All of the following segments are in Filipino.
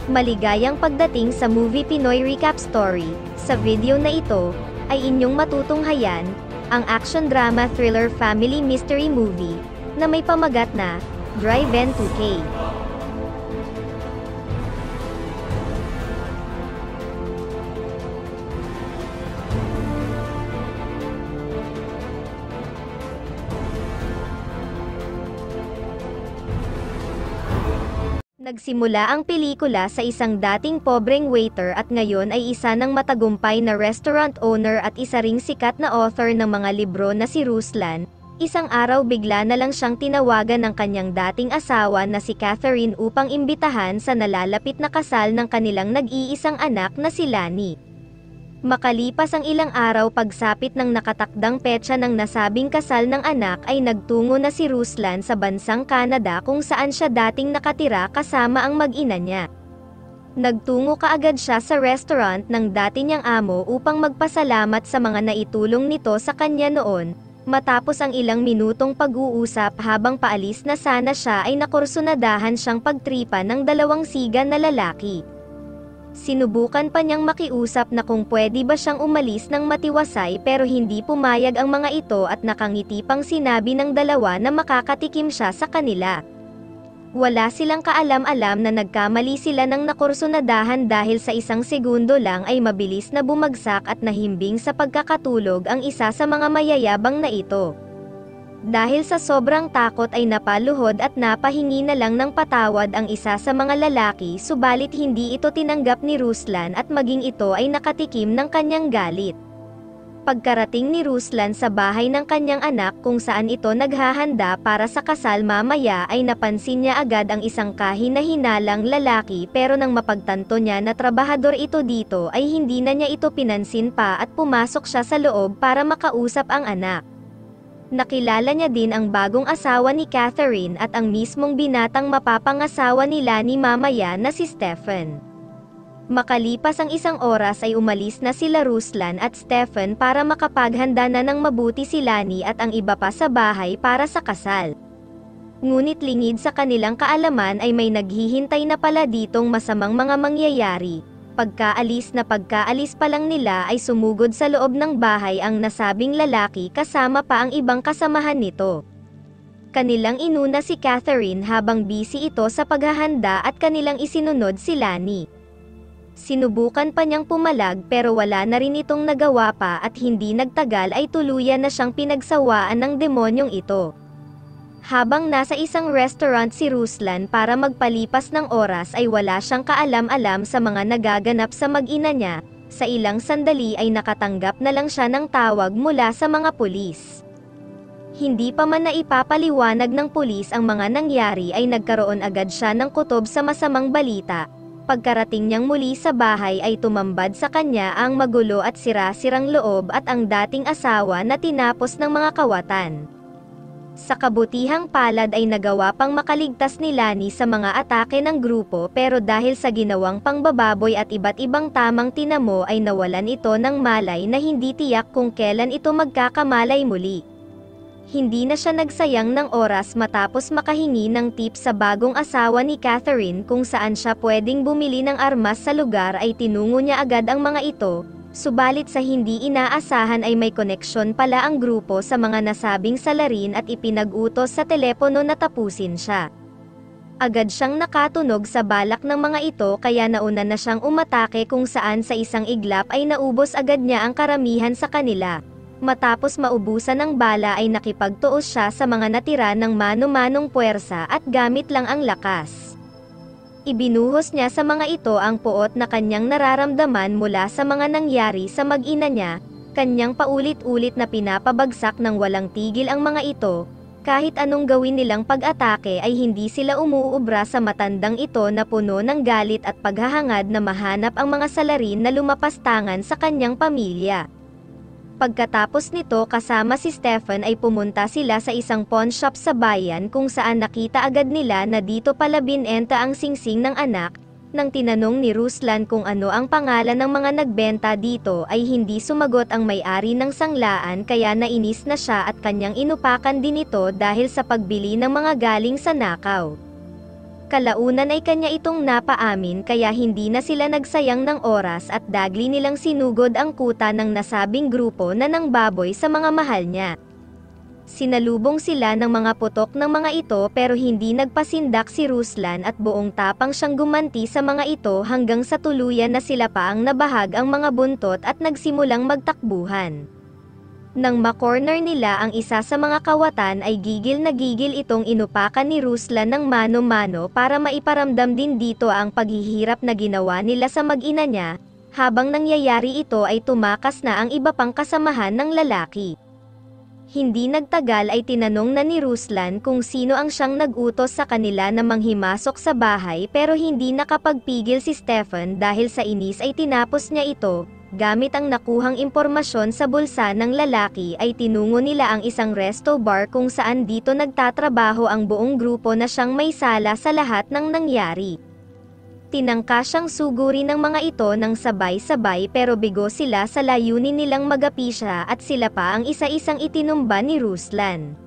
Maligayang pagdating sa Movie Pinoy Recap Story. Sa video na ito, ay inyong matutunghayan, ang action drama thriller family mystery movie, na may pamagat na, Drive-In 2K. Nagsimula ang pelikula sa isang dating pobreng waiter at ngayon ay isa ng matagumpay na restaurant owner at isa ring sikat na author ng mga libro na si Ruslan. Isang araw bigla na lang siyang tinawagan ng kanyang dating asawa na si Catherine upang imbitahan sa nalalapit na kasal ng kanilang nag-iisang anak na si Lani. Makalipas ang ilang araw pagsapit ng nakatakdang petsa ng nasabing kasal ng anak ay nagtungo na si Ruslan sa bansang Canada kung saan siya dating nakatira kasama ang mag-ina niya. Nagtungo kaagad siya sa restaurant ng dati niyang amo upang magpasalamat sa mga naitulong nito sa kanya noon. Matapos ang ilang minutong pag-uusap habang paalis na sana siya ay nakursunadahan siyang pagtripa ng dalawang siga na lalaki. Sinubukan pa niyang makiusap na kung pwede ba siyang umalis ng matiwasay pero hindi pumayag ang mga ito at nakangiti pang sinabi ng dalawa na makakatikim siya sa kanila. Wala silang kaalam-alam na nagkamali sila ng nakursunadahan dahil sa isang segundo lang ay mabilis na bumagsak at nahimbing sa pagkakatulog ang isa sa mga mayayabang na ito. Dahil sa sobrang takot ay napaluhod at napahingi na lang ng patawad ang isa sa mga lalaki subalit hindi ito tinanggap ni Ruslan at maging ito ay nakatikim ng kanyang galit. Pagkarating ni Ruslan sa bahay ng kanyang anak kung saan ito naghahanda para sa kasal mamaya ay napansin niya agad ang isang kahina-hinalang lalaki pero nang mapagtanto niya na trabahador ito dito ay hindi na niya ito pinansin pa at pumasok siya sa loob para makausap ang anak. Nakilala niya din ang bagong asawa ni Catherine at ang mismong binatang mapapangasawa ni Lani mamaya na si Stephen. Makalipas ang isang oras ay umalis na sila Ruslan at Stephen para makapaghanda na ng mabuti si Lani at ang iba pa sa bahay para sa kasal. Ngunit lingid sa kanilang kaalaman ay may naghihintay na pala ditong masamang mga mangyayari. Pagkaalis pa lang nila ay sumugod sa loob ng bahay ang nasabing lalaki kasama pa ang ibang kasamahan nito. Kanilang inuna si Catherine habang busy ito sa paghahanda at kanilang isinunod si Lani. Sinubukan pa niyang pumalag pero wala na rin itong nagawa pa at hindi nagtagal ay tuluyan na siyang pinagsawaan ng demonyong ito. Habang nasa isang restaurant si Ruslan para magpalipas ng oras ay wala siyang kaalam-alam sa mga nagaganap sa mag-ina niya, sa ilang sandali ay nakatanggap na lang siya ng tawag mula sa mga pulis. Hindi pa man naipapaliwanag ng pulis ang mga nangyari ay nagkaroon agad siya ng kutob sa masamang balita. Pagkarating niyang muli sa bahay ay tumambad sa kanya ang magulo at sira-sirang loob at ang dating asawa na tinapos ng mga kawatan. Sa kabutihang palad ay nagawa pang makaligtas ni Lani sa mga atake ng grupo pero dahil sa ginawang pangbababoy at iba't ibang tamang tinamo ay nawalan ito ng malay na hindi tiyak kung kailan ito magkakamalay muli. Hindi na siya nagsayang ng oras matapos makahingi ng tip sa bagong asawa ni Catherine kung saan siya pwedeng bumili ng armas sa lugar ay tinungo niya agad ang mga ito. Subalit sa hindi inaasahan ay may koneksyon pala ang grupo sa mga nasabing salarin at ipinag-utos sa telepono na tapusin siya. Agad siyang nakatunog sa balak ng mga ito kaya nauna na siyang umatake kung saan sa isang iglap ay naubos agad niya ang karamihan sa kanila. Matapos maubusan ng bala ay nakipagtuos siya sa mga natira ng mano-manong puwersa at gamit lang ang lakas. Ibinuhos niya sa mga ito ang puot na kanyang nararamdaman mula sa mga nangyari sa mag-ina niya, kanyang paulit-ulit na pinapabagsak ng walang tigil ang mga ito, kahit anong gawin nilang pag-atake ay hindi sila umuubra sa matandang ito na puno ng galit at paghahangad na mahanap ang mga salarin na lumapastangan sa kanyang pamilya. Pagkatapos nito kasama si Stephen ay pumunta sila sa isang pawn shop sa bayan kung saan nakita agad nila na dito pala binenta ang singsing ng anak. Nang tinanong ni Ruslan kung ano ang pangalan ng mga nagbenta dito ay hindi sumagot ang may-ari ng sanglaan kaya nainis na siya at kanyang inupakan din ito dahil sa pagbili ng mga galing sa nakaw. Kalaunan ay kanya itong napaamin kaya hindi na sila nagsayang ng oras at dagli nilang sinugod ang kuta ng nasabing grupo na ng baboy sa mga mahal niya. Sinalubong sila ng mga putok ng mga ito pero hindi nagpasindak si Ruslan at buong tapang siyang gumanti sa mga ito hanggang sa tuluyan na sila pa ang nabahag ang mga buntot at nagsimulang magtakbuhan. Nang makorner nila ang isa sa mga kawatan ay gigil na gigil itong inupakan ni Ruslan ng mano-mano para maiparamdam din dito ang paghihirap na ginawa nila sa mag-ina niya, habang nangyayari ito ay tumakas na ang iba pang kasamahan ng lalaki. Hindi nagtagal ay tinanong na ni Ruslan kung sino ang siyang nag-utos sa kanila na manghimasok sa bahay pero hindi nakapagpigil si Stefan dahil sa inis ay tinapos niya ito. Gamit ang nakuhang impormasyon sa bulsa ng lalaki ay tinungo nila ang isang resto bar kung saan dito nagtatrabaho ang buong grupo na siyang may sala sa lahat ng nangyari. Tinangka siyang sugurin ng mga ito ng sabay-sabay pero bigo sila sa layunin nilang magapi siya at sila pa ang isa-isang itinumba ni Ruslan.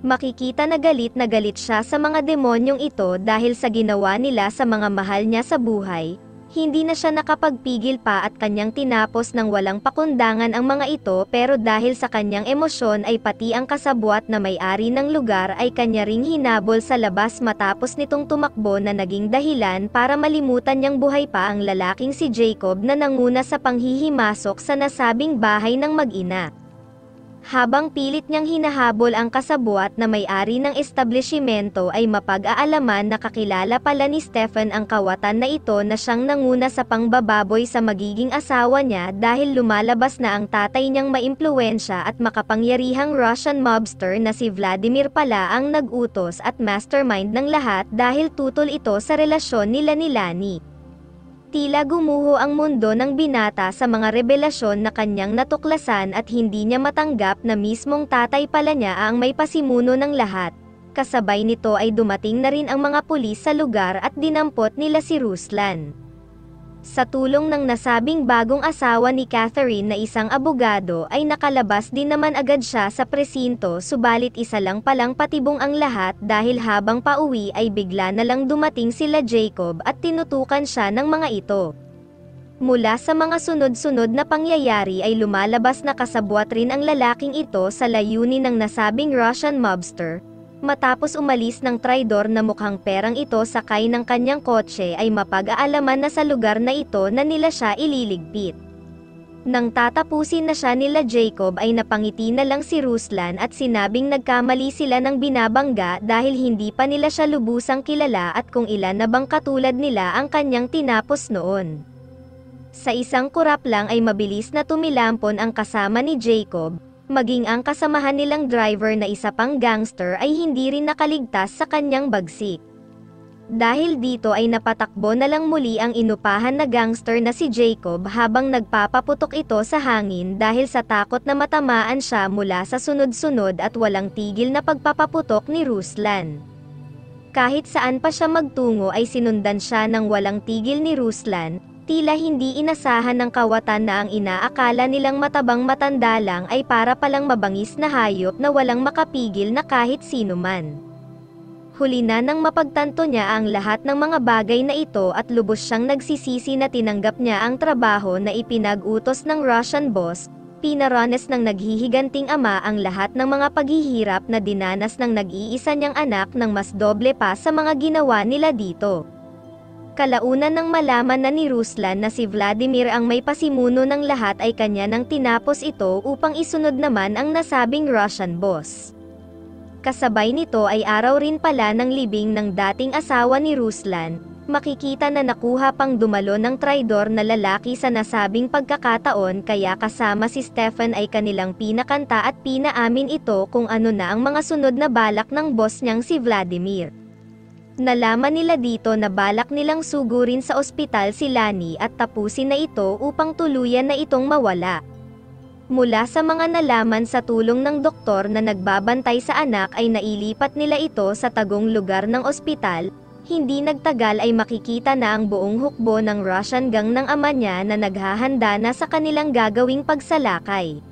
Makikita na galit siya sa mga demonyong ito dahil sa ginawa nila sa mga mahal niya sa buhay. Hindi na siya nakapagpigil pa at kanyang tinapos ng walang pakundangan ang mga ito pero dahil sa kanyang emosyon ay pati ang kasabwat na may-ari ng lugar ay kanya ring hinabol sa labas matapos nitong tumakbo na naging dahilan para malimutan niyang buhay pa ang lalaking si Jacob na nanguna sa panghihimasok sa nasabing bahay ng mag-ina. Habang pilit niyang hinahabol ang kasabwat na may-ari ng establishmento ay mapag-aalaman na kakilala pala ni Stefan ang kawatan na ito na siyang nanguna sa pangbababoy sa magiging asawa niya dahil lumalabas na ang tatay niyang maimpluwensya at makapangyarihang Russian mobster na si Vladimir pala ang nag-utos at mastermind ng lahat dahil tutol ito sa relasyon nila ni Lani. Tila gumuho ang mundo ng binata sa mga revelasyon na kanyang natuklasan at hindi niya matanggap na mismong tatay pala niya ang may pasimuno ng lahat. Kasabay nito ay dumating na rin ang mga pulis sa lugar at dinampot nila si Ruslan. Sa tulong ng nasabing bagong asawa ni Catherine na isang abogado ay nakalabas din naman agad siya sa presinto subalit isa lang palang patibong ang lahat dahil habang pauwi ay bigla na lang dumating sila Jacob at tinutukan siya ng mga ito. Mula sa mga sunod-sunod na pangyayari ay lumalabas na kasabwat rin ang lalaking ito sa layunin ng nasabing Russian mobster. Matapos umalis ng traidor na mukhang perang ito sakay ng kanyang kotse ay mapag-aalaman na sa lugar na ito na nila siya ililigpit. Nang tatapusin na siya nila Jacob ay napangiti na lang si Ruslan at sinabing nagkamali sila ng binabangga dahil hindi pa nila siya lubusang kilala at kung ilan na bang katulad nila ang kanyang tinapos noon. Sa isang kurap lang ay mabilis na tumilampon ang kasama ni Jacob. Maging ang kasamahan nilang driver na isa pang gangster ay hindi rin nakaligtas sa kanyang bagsik. Dahil dito ay napatakbo na lang muli ang inupahan na gangster na si Jacob habang nagpapaputok ito sa hangin dahil sa takot na matamaan siya mula sa sunod-sunod at walang tigil na pagpapaputok ni Ruslan. Kahit saan pa siya magtungo ay sinundan siya ng walang tigil ni Ruslan. Tila hindi inasahan ng kawatan na ang inaakala nilang matabang matanda lang ay para palang mabangis na hayop na walang makapigil na kahit sino man. Huli na nang mapagtanto niya ang lahat ng mga bagay na ito at lubos siyang nagsisisi na tinanggap niya ang trabaho na ipinag-utos ng Russian boss, pinaranas ng naghihiganting ama ang lahat ng mga paghihirap na dinanas ng nag-iisa niyang anak ng mas doble pa sa mga ginawa nila dito. Kalaunan nang malaman na ni Ruslan na si Vladimir ang may pasimuno ng lahat ay kanya nang tinapos ito upang isunod naman ang nasabing Russian boss. Kasabay nito ay araw rin pala ng libing ng dating asawa ni Ruslan. Makikita na nakuha pang dumalo ng traidor na lalaki sa nasabing pagkakataon kaya kasama si Stefan ay kanilang pinakanta at pinaamin ito kung ano na ang mga sunod na balak ng boss niyang si Vladimir. Nalaman nila dito na balak nilang sugurin sa ospital si Lani at tapusin na ito upang tuluyan na itong mawala. Mula sa mga nalaman sa tulong ng doktor na nagbabantay sa anak ay nailipat nila ito sa tagong lugar ng ospital. Hindi nagtagal ay makikita na ang buong hukbo ng Russian gang ng ama niya na naghahanda na sa kanilang gagawing pagsalakay.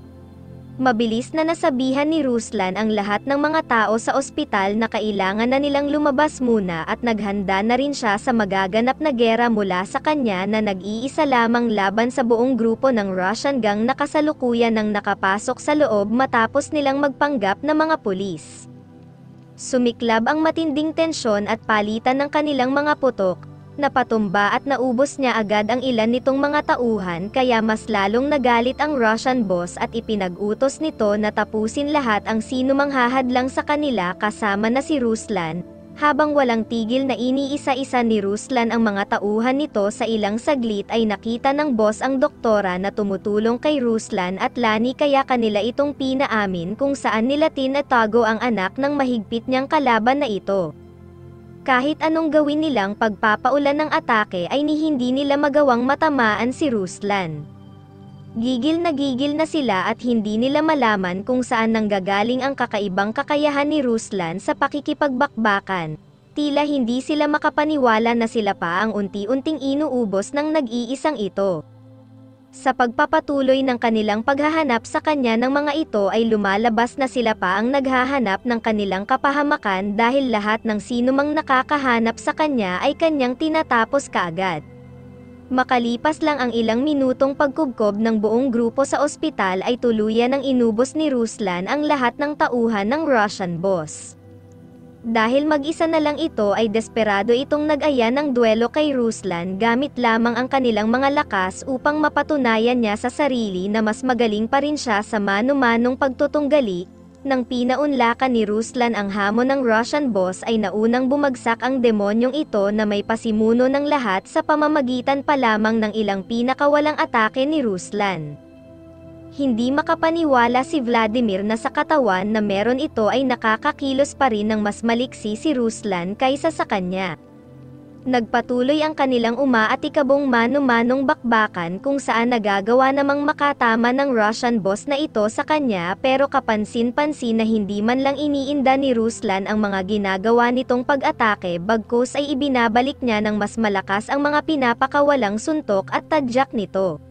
Mabilis na nasabihan ni Ruslan ang lahat ng mga tao sa ospital na kailangan na nilang lumabas muna at naghanda na rin siya sa magaganap na gera mula sa kanya na nag-iisa lamang laban sa buong grupo ng Russian gang na kasalukuyan nang nakapasok sa loob matapos nilang magpanggap na mga pulis. Sumiklab ang matinding tensyon at palitan ng kanilang mga putok. Napatumba at naubos niya agad ang ilan nitong mga tauhan kaya mas lalong nagalit ang Russian boss at ipinag-utos nito na tapusin lahat ang sinumang hahadlang sa kanila kasama na si Ruslan. Habang walang tigil na iniisa-isa ni Ruslan ang mga tauhan nito sa ilang saglit ay nakita ng boss ang doktora na tumutulong kay Ruslan at Lani kaya kanila itong pinaamin kung saan nila tinatago ang anak ng mahigpit niyang kalaban na ito. Kahit anong gawin nilang pagpapaulan ng atake ay hindi nila magawang matamaan si Ruslan. Gigil na sila at hindi nila malaman kung saan nanggagaling ang kakaibang kakayahan ni Ruslan sa pakikipagbakbakan. Tila hindi sila makapaniwala na sila pa ang unti-unting inuubos ng nag-iisang ito. Sa pagpapatuloy ng kanilang paghahanap sa kanya ng mga ito ay lumalabas na sila pa ang naghahanap ng kanilang kapahamakan dahil lahat ng sinumang nakakahanap sa kanya ay kanyang tinatapos kaagad. Makalipas lang ang ilang minutong pagkubkob ng buong grupo sa ospital ay tuluyan ng inubos ni Ruslan ang lahat ng tauhan ng Russian boss. Dahil mag-isa na lang ito ay desperado itong nag-aya ng duelo kay Ruslan gamit lamang ang kanilang mga lakas upang mapatunayan niya sa sarili na mas magaling pa rin siya sa mano-manong pagtutunggali. Nang pinaunlakan ni Ruslan ang hamon ng Russian boss ay naunang bumagsak ang demonyong ito na may pasimuno ng lahat sa pamamagitan pa lamang ng ilang pinakawalang atake ni Ruslan. Hindi makapaniwala si Vladimir na sa katawan na meron ito ay nakakakilos pa rin ng mas maliksi si Ruslan kaysa sa kanya. Nagpatuloy ang kanilang umaatikabong mano-manong bakbakan kung saan nagagawa namang makatama ng Russian boss na ito sa kanya pero kapansin-pansin na hindi man lang iniinda ni Ruslan ang mga ginagawa nitong pag-atake bagkus ay ibinabalik niya ng mas malakas ang mga pinapakawalang suntok at tadyak nito.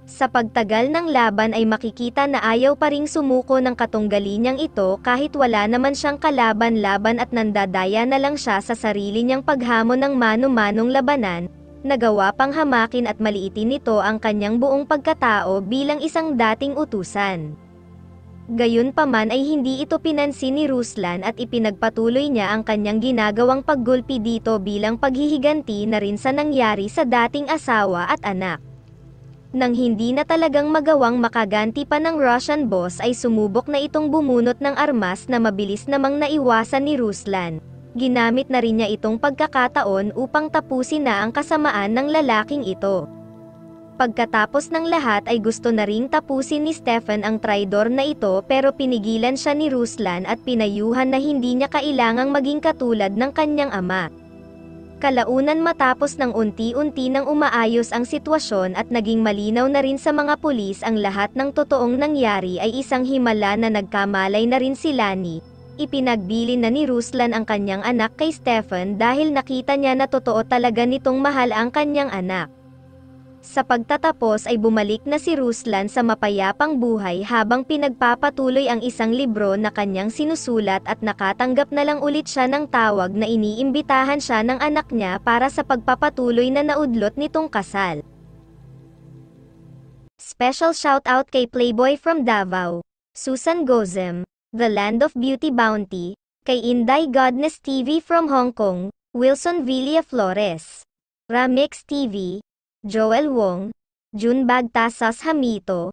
Sa pagtagal ng laban ay makikita na ayaw pa ring sumuko ng katunggali niyang ito kahit wala naman siyang kalaban-laban at nandadaya na lang siya sa sarili niyang paghamon ng mano-manong labanan, nagawa pang hamakin at maliitin nito ang kanyang buong pagkatao bilang isang dating utusan. Gayunpaman ay hindi ito pinansin ni Ruslan at ipinagpatuloy niya ang kanyang ginagawang paggulpi dito bilang paghihiganti na rin sa nangyari sa dating asawa at anak. Nang hindi na talagang magawang makaganti pa ng Russian boss ay sumubok na itong bumunot ng armas na mabilis namang naiwasan ni Ruslan. Ginamit na rin niya itong pagkakataon upang tapusin na ang kasamaan ng lalaking ito. Pagkatapos ng lahat ay gusto na ring tapusin ni Stefan ang traidor na ito pero pinigilan siya ni Ruslan at pinayuhan na hindi niya kailangang maging katulad ng kanyang ama. Kalaunan matapos ng unti-unti nang umaayos ang sitwasyon at naging malinaw na rin sa mga pulis ang lahat ng totoong nangyari ay isang himala na nagkamalay na rin si Lani. Ipinagbilin na ni Ruslan ang kanyang anak kay Stefan dahil nakita niya na totoo talaga nitong mahal ang kanyang anak. Sa pagtatapos ay bumalik na si Ruslan sa mapayapang buhay habang pinagpapatuloy ang isang libro na kanyang sinusulat at nakatanggap na lang ulit siya ng tawag na iniimbitahan siya ng anak niya para sa pagpapatuloy na naudlot nitong kasal. Special shoutout kay Playboy from Davao, Susan Gozem, The Land of Beauty Bounty, kay Inday Godness TV from Hong Kong, Wilson Villa Flores, Ramix TV, Joel Wong, Jun Bagtasas Hamito,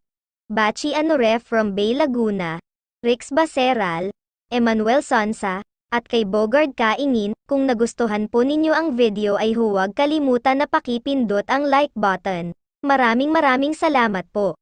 Bachi Anore from Bay Laguna, Rix Baseral, Emmanuel Sonsa, at kay Bogard Kaingin. Kung nagustuhan po ninyo ang video ay huwag kalimutan na pakipindot ang like button. Maraming salamat po.